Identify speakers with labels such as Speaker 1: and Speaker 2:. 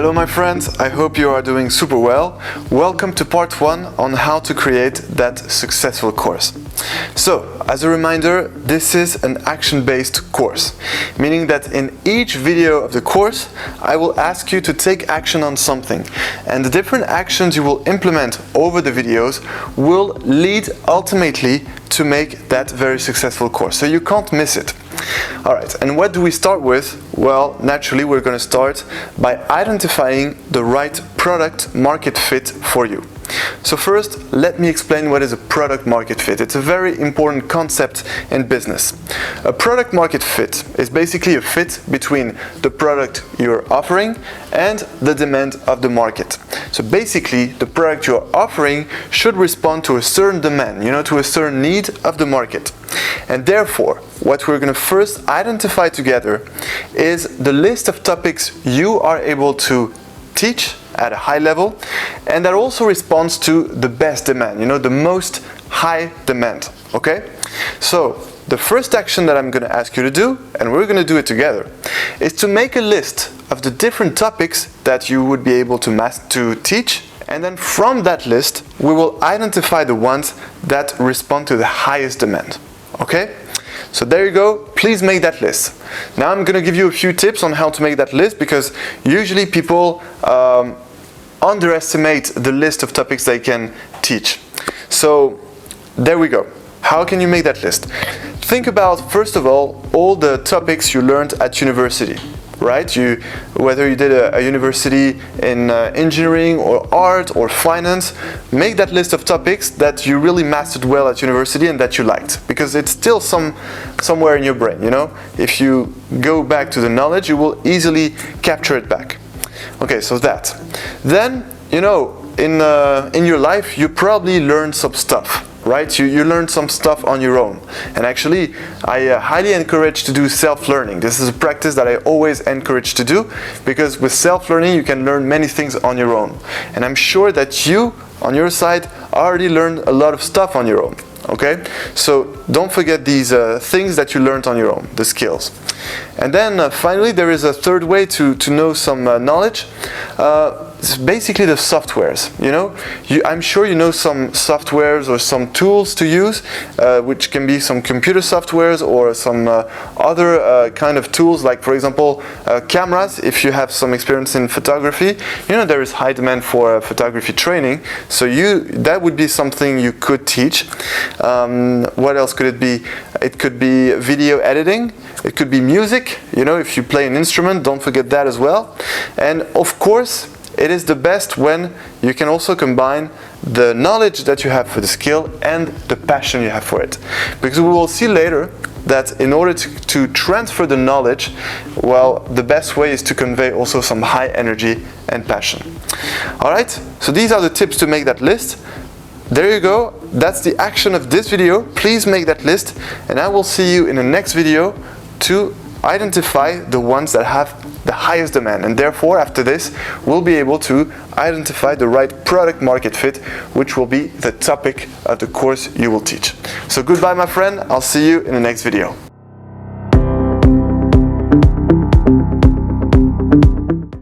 Speaker 1: Hello my friends, I hope you are doing super well. Welcome to part 1 on how to create that successful course. So, as a reminder, this is an action-based course, meaning that in each video of the course, I will ask you to take action on something, and the different actions you will implement over the videos will lead ultimately to make that very successful course, so you can't miss it. Alright, and what do we start with? Well, naturally we're going to start by identifying the right product market fit for you. So first, let me explain what is a product market fit. It's a very important concept in business. A product market fit is basically a fit between the product you're offering and the demand of the market. So basically, the product you're offering should respond to a certain demand, to a certain need of the market. And therefore, what we're going to first identify together is the list of topics you are able to teach at a high level, and that also responds to the best demand, the most high demand, okay? So, the first action that I'm going to ask you to do, and we're going to do it together, is to make a list of the different topics that you would be able to teach, and then from that list, we will identify the ones that respond to the highest demand, okay? So there you go, please make that list. Now I'm going to give you a few tips on how to make that list, because usually people underestimate the list of topics they can teach. So there we go. How can you make that list? Think about, first of all the topics you learned at university, right? Whether you did a university in engineering or art or finance, make that list of topics that you really mastered well at university and that you liked, because it's still somewhere in your brain, If you go back to the knowledge, you will easily capture it back. Okay, so that. Then, in your life, you probably learned some stuff, right? You learned some stuff on your own. And actually, I highly encourage to do self-learning. This is a practice that I always encourage to do, because with self-learning, you can learn many things on your own. And I'm sure that you, on your side, already learned a lot of stuff on your own. Okay? So don't forget these things that you learned on your own, the skills. And then finally, there is a third way to know some knowledge. It's basically the softwares. I'm sure you know some softwares or some tools to use, which can be some computer softwares or some other kind of tools, like for example cameras. If you have some experience in photography, there is high demand for photography training. So that would be something you could teach. What else could it be? It could be video editing. It could be music. If you play an instrument, don't forget that as well. And of course, it is the best when you can also combine the knowledge that you have for the skill and the passion you have for it. Because we will see later that in order to transfer the knowledge, well, the best way is to convey also some high energy and passion. Alright, so these are the tips to make that list. There you go, that's the action of this video. Please make that list, and I will see you in the next video to identify the ones that have the highest demand, and therefore after this we'll be able to identify the right product market fit, which will be the topic of the course you will teach. So goodbye my friend, I'll see you in the next video.